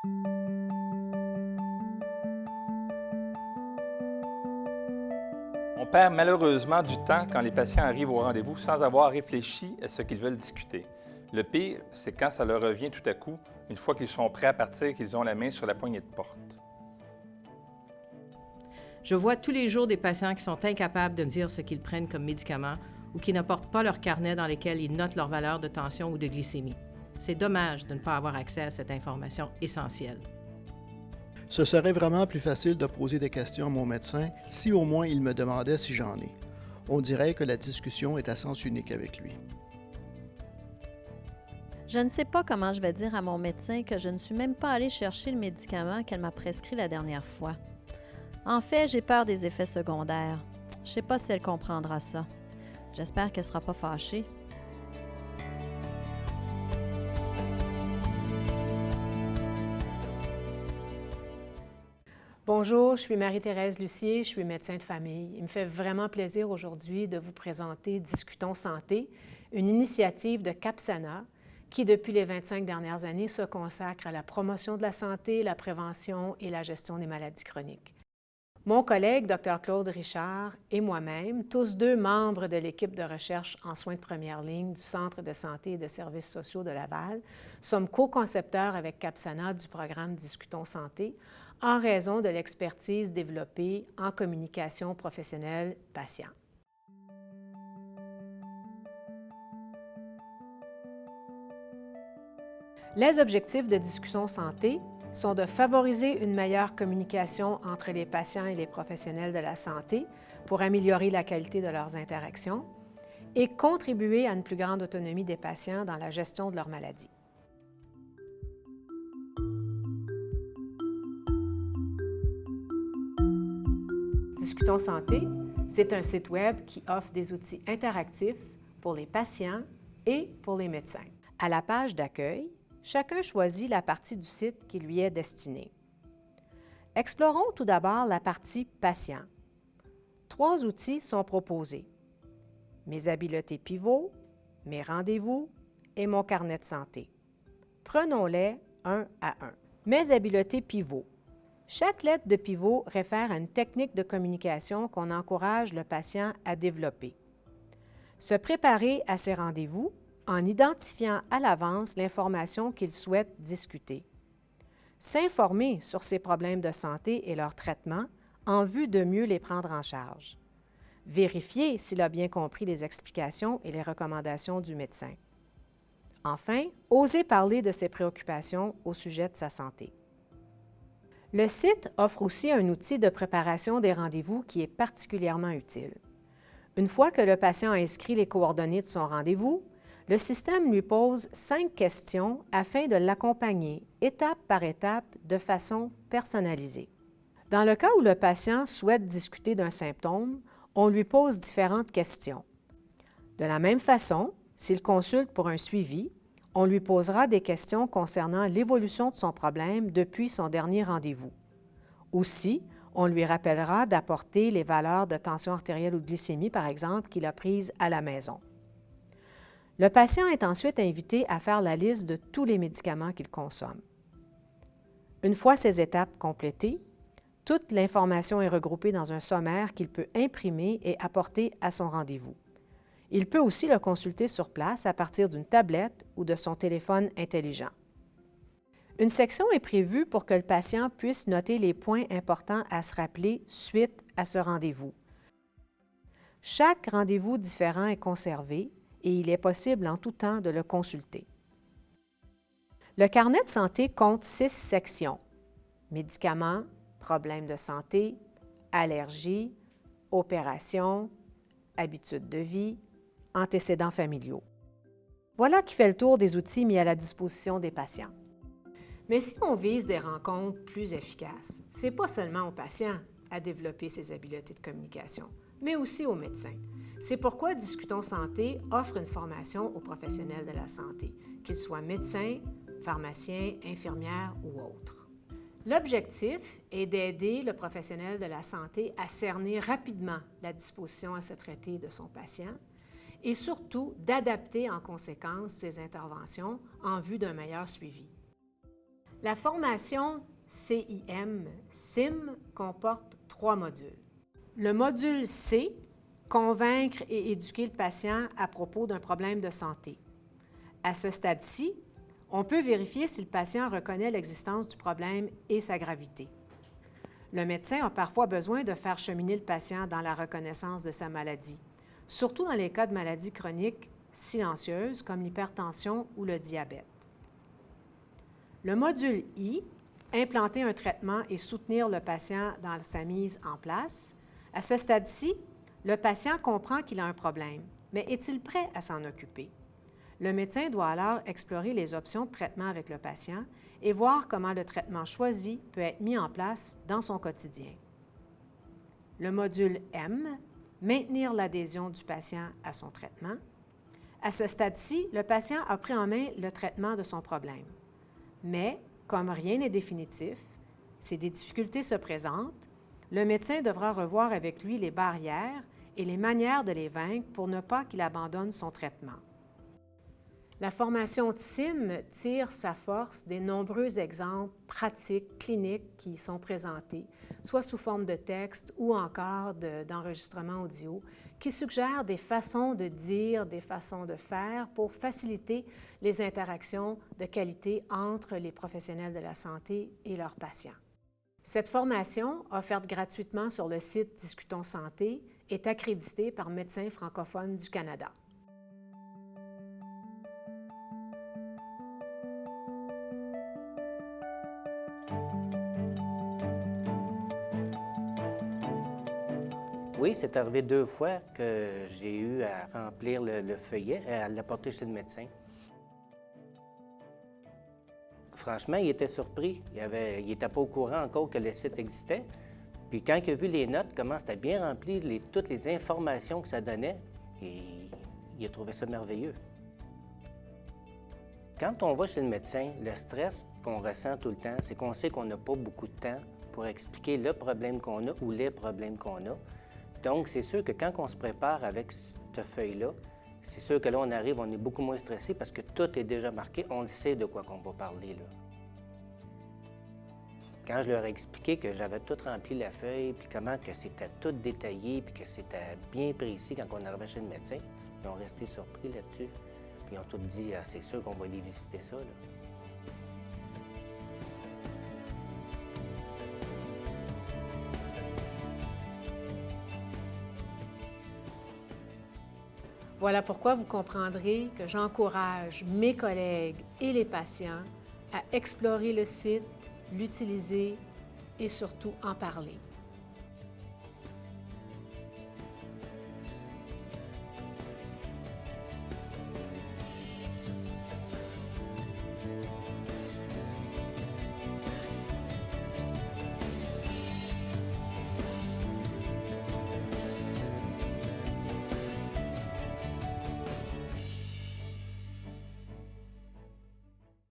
On perd malheureusement du temps quand les patients arrivent au rendez-vous sans avoir réfléchi à ce qu'ils veulent discuter. Le pire, c'est quand ça leur revient tout à coup, une fois qu'ils sont prêts à partir, qu'ils ont la main sur la poignée de porte. Je vois tous les jours des patients qui sont incapables de me dire ce qu'ils prennent comme médicaments ou qui n'apportent pas leur carnet dans lesquels ils notent leur valeur de tension ou de glycémie. C'est dommage de ne pas avoir accès à cette information essentielle. Ce serait vraiment plus facile de poser des questions à mon médecin si au moins il me demandait si j'en ai. On dirait que la discussion est à sens unique avec lui. Je ne sais pas comment je vais dire à mon médecin que je ne suis même pas allée chercher le médicament qu'elle m'a prescrit la dernière fois. En fait, j'ai peur des effets secondaires. Je ne sais pas si elle comprendra ça. J'espère qu'elle ne sera pas fâchée. Bonjour, je suis Marie-Thérèse Lucier, je suis médecin de famille. Il me fait vraiment plaisir aujourd'hui de vous présenter Discutons Santé, une initiative de Capsana qui, depuis les 25 dernières années, se consacre à la promotion de la santé, la prévention et la gestion des maladies chroniques. Mon collègue, Dr Claude Richard, et moi-même, tous deux membres de l'équipe de recherche en soins de première ligne du Centre de santé et de services sociaux de Laval, sommes co-concepteurs avec Capsana du programme Discutons Santé en raison de l'expertise développée en communication professionnelle patient. Les objectifs de Discutons Santé sont de favoriser une meilleure communication entre les patients et les professionnels de la santé pour améliorer la qualité de leurs interactions et contribuer à une plus grande autonomie des patients dans la gestion de leur maladie. Discutons Santé, c'est un site Web qui offre des outils interactifs pour les patients et pour les médecins. À la page d'accueil, chacun choisit la partie du site qui lui est destinée. Explorons tout d'abord la partie Patient. 3 outils sont proposés. Mes habiletés pivots, mes rendez-vous et mon carnet de santé. Prenons-les un à un. Mes habiletés pivots. Chaque lettre de pivot réfère à une technique de communication qu'on encourage le patient à développer. Se préparer à ses rendez-vous en identifiant à l'avance l'information qu'il souhaite discuter. S'informer sur ses problèmes de santé et leur traitement en vue de mieux les prendre en charge. Vérifier s'il a bien compris les explications et les recommandations du médecin. Enfin, oser parler de ses préoccupations au sujet de sa santé. Le site offre aussi un outil de préparation des rendez-vous qui est particulièrement utile. Une fois que le patient a inscrit les coordonnées de son rendez-vous, le système lui pose 5 questions afin de l'accompagner étape par étape de façon personnalisée. Dans le cas où le patient souhaite discuter d'un symptôme, on lui pose différentes questions. De la même façon, s'il consulte pour un suivi, on lui posera des questions concernant l'évolution de son problème depuis son dernier rendez-vous. Aussi, on lui rappellera d'apporter les valeurs de tension artérielle ou de glycémie, par exemple, qu'il a prises à la maison. Le patient est ensuite invité à faire la liste de tous les médicaments qu'il consomme. Une fois ces étapes complétées, toute l'information est regroupée dans un sommaire qu'il peut imprimer et apporter à son rendez-vous. Il peut aussi le consulter sur place à partir d'une tablette ou de son téléphone intelligent. Une section est prévue pour que le patient puisse noter les points importants à se rappeler suite à ce rendez-vous. Chaque rendez-vous différent est conservé et il est possible en tout temps de le consulter. Le carnet de santé compte 6 sections: médicaments, problèmes de santé, allergies, opérations, habitudes de vie, antécédents familiaux. Voilà qui fait le tour des outils mis à la disposition des patients. Mais si on vise des rencontres plus efficaces, ce n'est pas seulement aux patients à développer ses habiletés de communication, mais aussi aux médecins. C'est pourquoi Discutons Santé offre une formation aux professionnels de la santé, qu'ils soient médecins, pharmaciens, infirmières ou autres. L'objectif est d'aider le professionnel de la santé à cerner rapidement la disposition à se traiter de son patient et surtout d'adapter en conséquence ses interventions en vue d'un meilleur suivi. La formation CIM comporte 3 modules. Le module C, convaincre et éduquer le patient à propos d'un problème de santé. À ce stade-ci, on peut vérifier si le patient reconnaît l'existence du problème et sa gravité. Le médecin a parfois besoin de faire cheminer le patient dans la reconnaissance de sa maladie, surtout dans les cas de maladies chroniques silencieuses comme l'hypertension ou le diabète. Le module I, implanter un traitement et soutenir le patient dans sa mise en place. À ce stade-ci, le patient comprend qu'il a un problème, mais est-il prêt à s'en occuper? Le médecin doit alors explorer les options de traitement avec le patient et voir comment le traitement choisi peut être mis en place dans son quotidien. Le module M, maintenir l'adhésion du patient à son traitement. À ce stade-ci, le patient a pris en main le traitement de son problème. Mais, comme rien n'est définitif, si des difficultés se présentent, le médecin devra revoir avec lui les barrières et les manières de les vaincre pour ne pas qu'il abandonne son traitement. La formation TSIM tire sa force des nombreux exemples pratiques, cliniques qui y sont présentés, soit sous forme de texte ou encore d'enregistrement audio, qui suggèrent des façons de dire, des façons de faire pour faciliter les interactions de qualité entre les professionnels de la santé et leurs patients. Cette formation, offerte gratuitement sur le site Discutons Santé, est accréditée par Médecins francophones du Canada. Oui, c'est arrivé 2 fois que j'ai eu à remplir le feuillet et à l'apporter chez le médecin. Franchement, il était surpris. Il n'était pas au courant encore que le site existait. Puis quand il a vu les notes, comment c'était bien rempli, toutes les informations que ça donnait, il a trouvé ça merveilleux. Quand on va chez le médecin, le stress qu'on ressent tout le temps, c'est qu'on sait qu'on n'a pas beaucoup de temps pour expliquer le problème qu'on a ou les problèmes qu'on a. Donc, c'est sûr que quand on se prépare avec cette feuille-là, c'est sûr que là, on arrive, on est beaucoup moins stressé parce que tout est déjà marqué, on le sait de quoi qu'on va parler, là. Quand je leur ai expliqué que j'avais tout rempli la feuille, puis comment que c'était tout détaillé, puis que c'était bien précis quand on arrivait chez le médecin, ils ont resté surpris là-dessus. Puis ils ont tout dit, ah, c'est sûr qu'on va aller visiter ça, là. Voilà pourquoi vous comprendrez que j'encourage mes collègues et les patients à explorer le site, l'utiliser et surtout en parler.